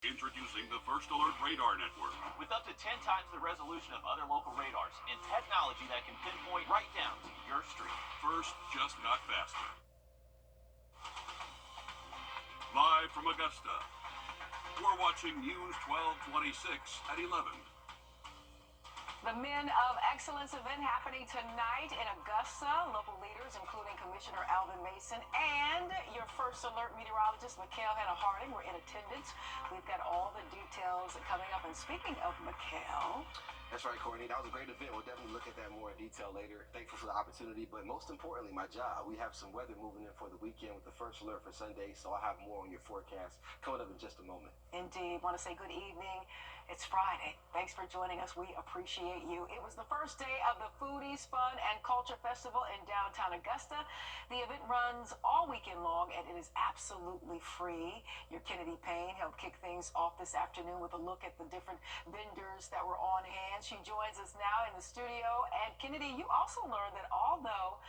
Introducing the First Alert Radar Network. With up to 10 times the resolution of other local radars and technology that can pinpoint right down to your street. First, just got faster. Live from Augusta, we're watching News 1226 at 11. The Men of Excellence event happening tonight in Augusta. Local leaders, including Commissioner Alvin Mason and your First Alert meteorologist, Mikhail Hannah-Harding, were in attendance. We've got all the details coming up. And speaking of Mikhail... That's right, Courtney. That was a great event. We'll definitely look at that more in detail later. Thankful for the opportunity, but most importantly, my job. We have some weather moving in for the weekend with the First Alert for Sunday, so I'll have more on your forecast coming up in just a moment. Indeed. Want to say good evening. It's Friday. Thanks for joining us. We appreciate you. It was the first day of the Foodies Fun and Culture Festival in downtown Augusta. The event runs all weekend long, and it is absolutely free. Your Kennedy Payne helped kick things off this afternoon with a look at the different vendors that were on hand. She joins us now in the studio. And Kennedy, you also learned that although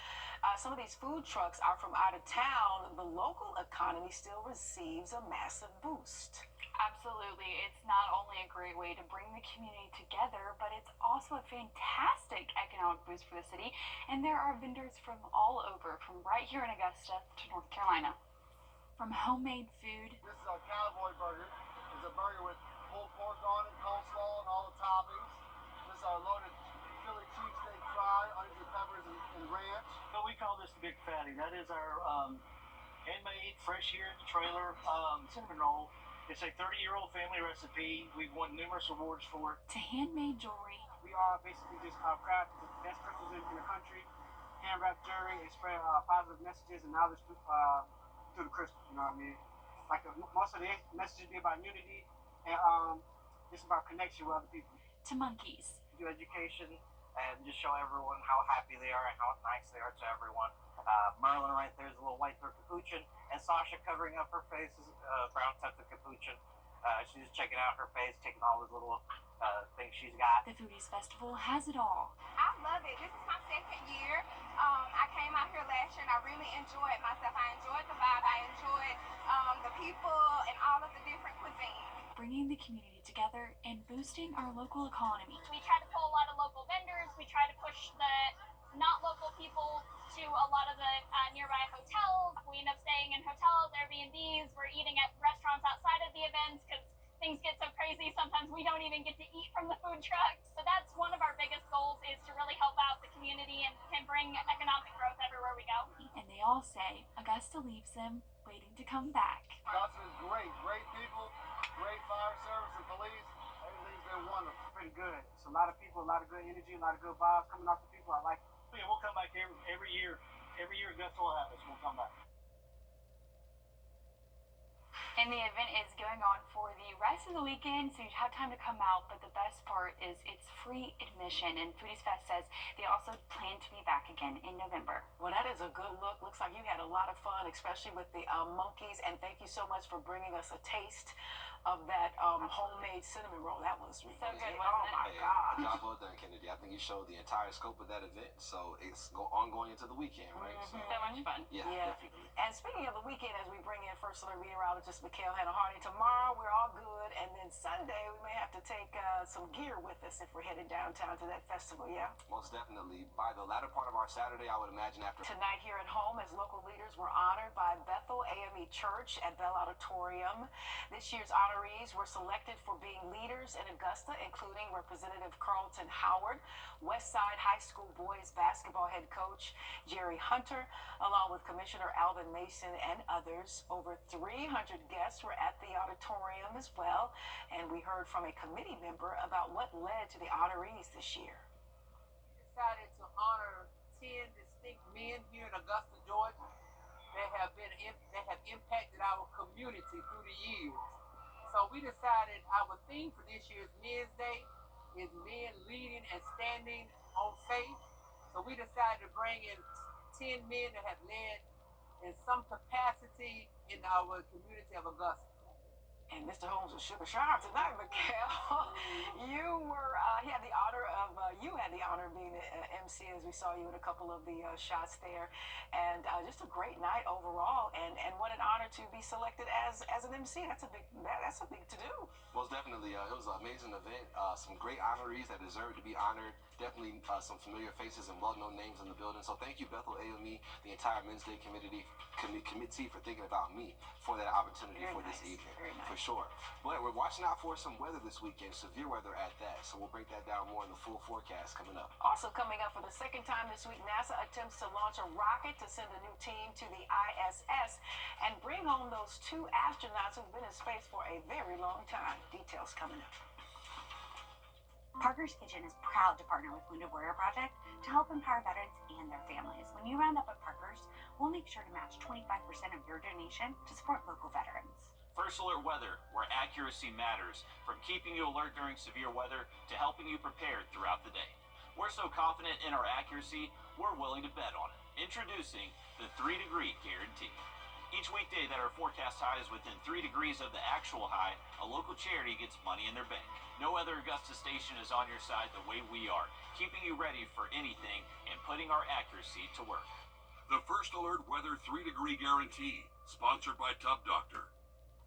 some of these food trucks are from out of town, the local economy still receives a massive boost. Absolutely. It's not only a great way to bring the community together, but it's also a fantastic economic boost for the city. And there are vendors from all over, from right here in Augusta to North Carolina. From homemade food. This is our cowboy burger. It's a burger with pulled pork on it, coleslaw, and all the toppings. This is our loaded Philly cheesesteak fry, onions and peppers and ranch. So we call this the Big Fatty. That is our handmade, fresh here in the trailer cinnamon roll. It's a 30-year-old family recipe. We've won numerous awards for it. To handmade jewelry. We are basically just craft the best crystals in the country, hand-wrapped jewelry, and spread positive messages and knowledge through the crystal. You know what I mean? Like most of the messages be about unity, and it's about connection with other people. To monkeys. Do education and just show everyone how happy they are and how nice they are to everyone. Merlin right there is a little white throat capuchin, and Sasha covering up her face is brown tufted capuchin. She's just checking out her face, taking all those little things she's got. The Foodies Festival has it all. I love it. This is my second year. I came out here last year and I really enjoyed myself. I enjoyed the vibe. I enjoyed the people and all of the different cuisines. Bringing the community together and boosting our local economy. We try to pull a lot of local vendors. We try to push the not local people to a lot of the nearby hotels. We end up staying in hotels, Airbnbs. We're eating at restaurants outside of the events because things get so crazy. Sometimes we don't even get to eat from the food trucks. So that's one of our biggest goals, is to really help out the community and bring economic growth everywhere we go. And they all say Augusta leaves them waiting to come back. Augusta is great. Great people, great fire service and police. Everything's been wonderful. Pretty good. It's a lot of people, a lot of good energy, a lot of good vibes coming off the people. I like it. Yeah, we'll come back every year. Every year Augusta will have us. We'll come back. And the event is going on for the rest of the weekend, so you have time to come out. But the best part is it's free admission. And Foodies Fest says they also plan to be back again in November. Well, that is a good look. Looks like you had a lot of fun, especially with the monkeys. And thank you so much for bringing us a taste of that homemade cinnamon roll. That was really so good, oh my Hey, gosh. job well done, Kennedy. I think you showed the entire scope of that event, so it's ongoing into the weekend, right? So much fun. Yeah, definitely. And speaking of the weekend, as we bring in First Alert meteorologist Mikhail Hannah-Harding, tomorrow we're all good, and then Sunday we may have to take some gear with us if we're headed downtown to that festival, yeah? Most definitely. By the latter part of our Saturday, I would imagine after... Tonight here at home, as local leaders were honored by Bethel AME Church at Bell Auditorium. This year's honorees were selected for being leaders in Augusta, including Representative Carlton Howard, Westside High School boys basketball head coach Jerry Hunter, along with Commissioner Alvin Mason and others. Over 300 guests were at the auditorium as well, and we heard from a committee member about what led to the honorees this year. We decided to honor 10 distinct men here in Augusta, Georgia. They have impacted our community through the years. So we decided our theme for this year's Men's Day is men leading and standing on faith. So we decided to bring in 10 men that have led in some capacity in our community of Augusta. And Mr. Holmes was sugar sharp tonight, Mikhail. You were, he had the honor of, you had the honor of being the MC as we saw you in a couple of the shots there. And just a great night overall. And what an honor to be selected as an MC. That's a big to do. Most definitely. It was an amazing event. Some great honorees that deserve to be honored. Definitely some familiar faces and well-known names in the building. So thank you, Bethel AME, the entire Men's Day committee for thinking about me for that opportunity for this evening. Very nice. For sure. But we're watching out for some weather this weekend, severe weather at that. So we'll break that down more in the full forecast coming up. Also coming up for the second time this week, NASA attempts to launch a rocket to send a new team to the ISS and bring home those 2 astronauts who've been in space for a very long time. Details coming up. Parker's Kitchen is proud to partner with Wrdw Project to help empower veterans and their families. When you round up at Parker's, we'll make sure to match 25% of your donation to support local veterans. First Alert Weather, where accuracy matters, from keeping you alert during severe weather to helping you prepare throughout the day. We're so confident in our accuracy, we're willing to bet on it. Introducing the 3-degree guarantee. Each weekday that our forecast high is within 3 degrees of the actual high, a local charity gets money in their bank. No other Augusta station is on your side the way we are, keeping you ready for anything and putting our accuracy to work. The First Alert Weather 3-degree guarantee, sponsored by Tub Doctor.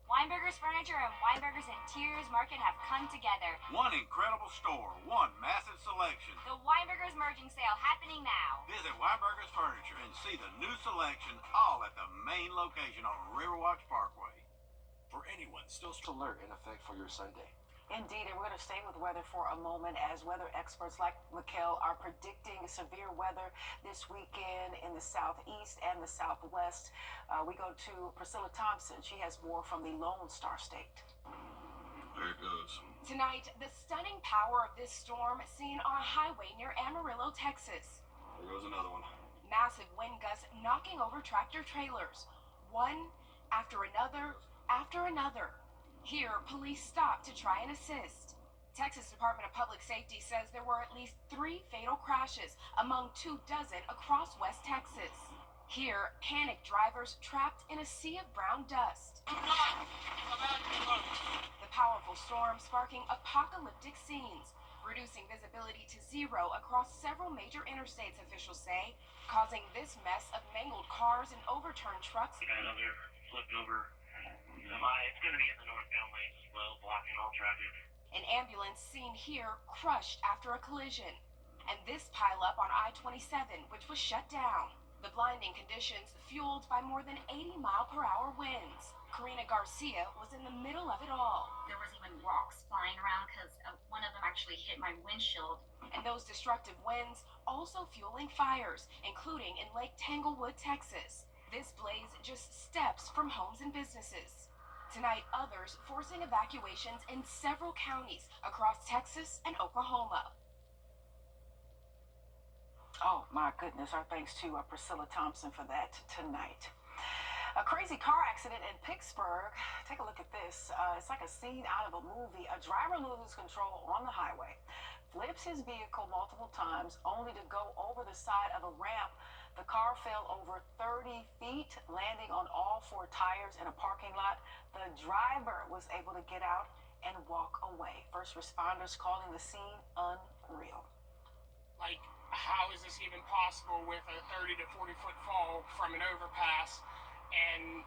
Weinberger's Furniture and Weinberger's Interiors Market have come together. One incredible store, one massive selection. The Weinberger's merging sale happening now. Visit Weinberger's Furniture and see the new selection, all at the main location on Riverwatch Parkway. For anyone still Alert in effect for your Sunday. Indeed, and we're going to stay with weather for a moment as weather experts like Mikhail are predicting severe weather this weekend in the southeast and the southwest. We go to Priscilla Thompson. She has more from the Lone Star State. There it goes. Tonight, the stunning power of this storm seen on a highway near Amarillo, Texas. There goes another one. Massive wind gusts knocking over tractor trailers, one after another after another. Here, police stopped to try and assist. Texas Department of Public Safety says there were at least 3 fatal crashes among 24 across West Texas. Here, panicked drivers trapped in a sea of brown dust. The powerful storm sparking apocalyptic scenes, reducing visibility to 0 across several major interstates, officials say, causing this mess of mangled cars and overturned trucks. We got another flipped over. It's going to be in the northbound lanes as well, blocking all traffic. An ambulance seen here crushed after a collision. And this pileup on I-27, which was shut down. The blinding conditions fueled by more than 80-mile-per-hour winds. Karina Garcia was in the middle of it all. There was even rocks flying around because one of them actually hit my windshield. And those destructive winds also fueling fires, including in Lake Tanglewood, Texas. This blaze just steps from homes and businesses. Tonight, others forcing evacuations in several counties across Texas and Oklahoma. Oh, my goodness. Our thanks to Priscilla Thompson for that tonight. A crazy car accident in Pittsburgh. Take a look at this. It's like a scene out of a movie. A driver loses control on the highway, flips his vehicle multiple times, only to go over the side of a ramp. The car fell over 30 feet, landing on all 4 tires in a parking lot. The driver was able to get out and walk away. First responders calling the scene unreal. Like, how is this even possible with a 30 to 40 foot fall from an overpass? And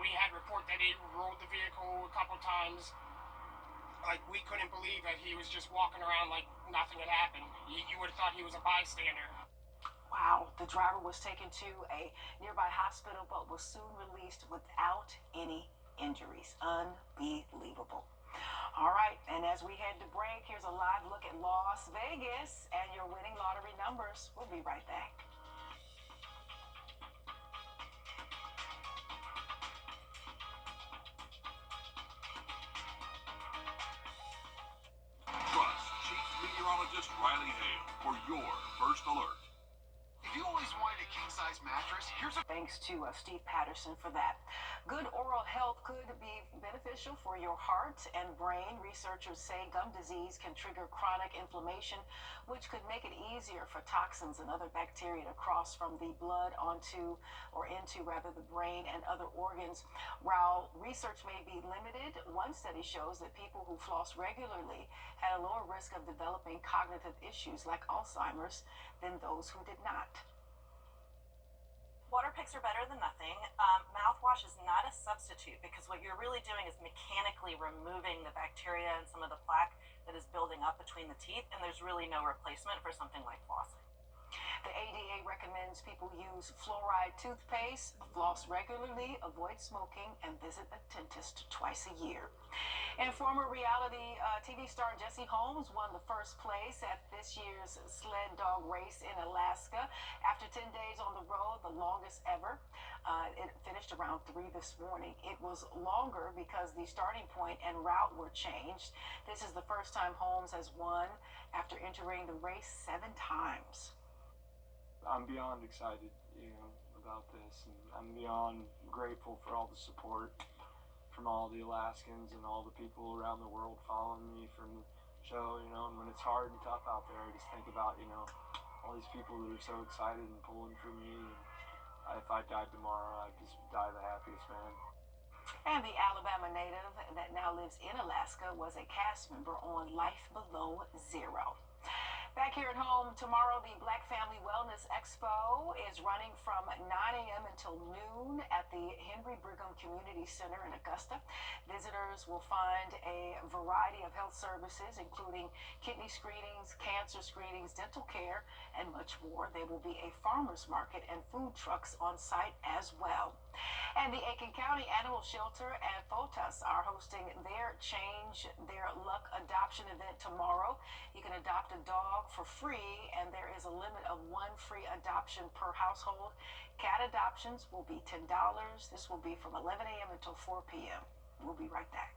we had report that he rolled the vehicle a couple times. Like, we couldn't believe that he was just walking around like nothing had happened. You would have thought he was a bystander. Wow, the driver was taken to a nearby hospital but was soon released without any injuries. Unbelievable. All right, and as we head to break, here's a live look at Las Vegas and your winning lottery numbers. We'll be right back. Trust Chief Meteorologist Riley Hale for your First Alert. If you always wanted a king-size mattress, here's a... Thanks to Steve Patterson for that. Good oral health could be beneficial for your heart and brain. Researchers say gum disease can trigger chronic inflammation, which could make it easier for toxins and other bacteria to cross from the blood into the brain and other organs. While research may be limited, one study shows that people who floss regularly had a lower risk of developing cognitive issues like Alzheimer's than those who did not. Water picks are better than nothing. Mouthwash is not a substitute because what you're really doing is mechanically removing the bacteria and some of the plaque that is building up between the teeth, and there's really no replacement for something like flossing. The ADA recommends people use fluoride toothpaste, floss regularly, avoid smoking, and visit a dentist twice a year. And former reality TV star Jesse Holmes won the first place at this year's sled dog race in Alaska. After 10 days on the road, the longest ever, it finished around 3 this morning. It was longer because the starting point and route were changed. This is the first time Holmes has won after entering the race 7 times. I'm beyond excited, about this, and I'm beyond grateful for all the support from all the Alaskans and all the people around the world following me from the show, and when it's hard and tough out there, I just think about, all these people that are so excited and pulling for me, and if I died tomorrow, I'd just die the happiest man. And the Alabama native that now lives in Alaska was a cast member on Life Below Zero. Back here at home, tomorrow the Black Family Wellness Expo is running from 9 a.m. until noon at the Henry Brigham Community Center in Augusta. Visitors will find a variety of health services, including kidney screenings, cancer screenings, dental care, and much more. There will be a farmer's market and food trucks on site as well. And the Aiken County Animal Shelter and FOTUS are hosting their Change Their Luck adoption event tomorrow. You can adopt a dog for free, and there is a limit of 1 free adoption per household. Cat adoptions will be $10. This will be from 11 a.m. until 4 p.m. We'll be right back.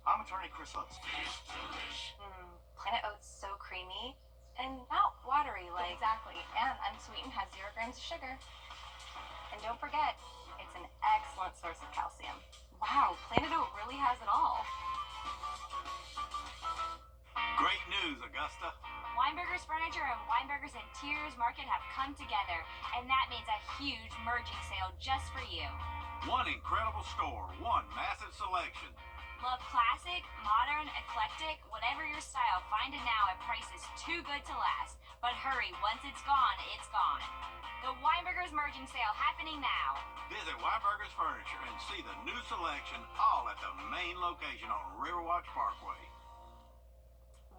I'm attorney Chris Hudson. Planet Oats so creamy and not watery like. Exactly, and unsweetened, has 0 grams of sugar. And don't forget, it's an excellent source of calcium. Wow, Planet Oat really has it all. Great news, Augusta. Weinberger's Furniture and Weinberger's Interiors Market have come together, and that means a huge merging sale just for you. One incredible store, one massive selection. Love classic, modern, eclectic, whatever your style, find it now at prices too good to last. But hurry, once it's gone, it's gone. The Weinberger's merging sale happening now. Visit Weinberger's Furniture and see the new selection all at the main location on Riverwatch Parkway.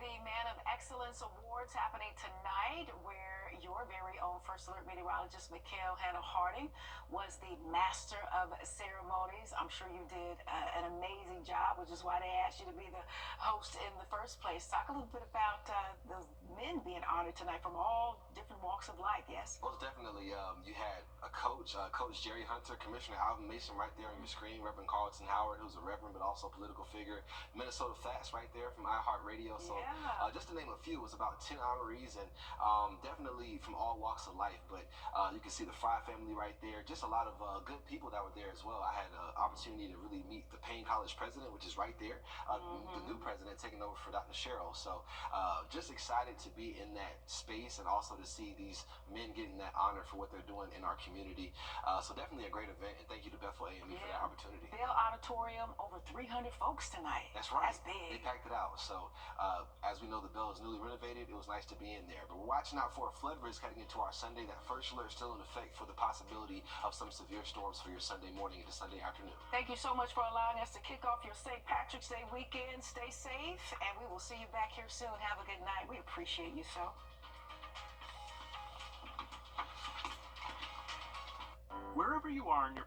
The Man of Excellence Awards happening tonight, where your very own First Alert meteorologist, Mikhail Hannah Harding, was the master of ceremonies. I'm sure you did an amazing job, which is why they asked you to be the host in the first place. Talk a little bit about the men being honored tonight from all different walks of life, yes? Most definitely. You had a coach, Coach Jerry Hunter, Commissioner Alvin Mason right there on your screen, Reverend Carlton Howard, who's a reverend but also a political figure, Minnesota Fats right there from iHeartRadio. So just to name a few, it was about 10 honorees, and definitely from all walks of life. But you can see the Fry family right there. Just a lot of good people that were there as well. I had an opportunity to really meet the Payne College president, which is right there, the new president taking over for Dr. Cheryl. So just excited to be in that space and also to see these men getting that honor for what they're doing in our community. So definitely a great event, and thank you to Bethel A&E for that opportunity. Bell Auditorium, over 300 folks tonight. That's right. That's big. They packed it out. So as we know, the Bell is newly renovated. It was nice to be in there. But we're watching out for a flood risk heading into our Sunday. That first alert is still in effect for the possibility of some severe storms for your Sunday morning into Sunday afternoon. Thank you so much for allowing us to kick off your St. Patrick's Day weekend. Stay safe, and we will see you back here soon. Have a good night. We appreciate you so. Wherever you are in your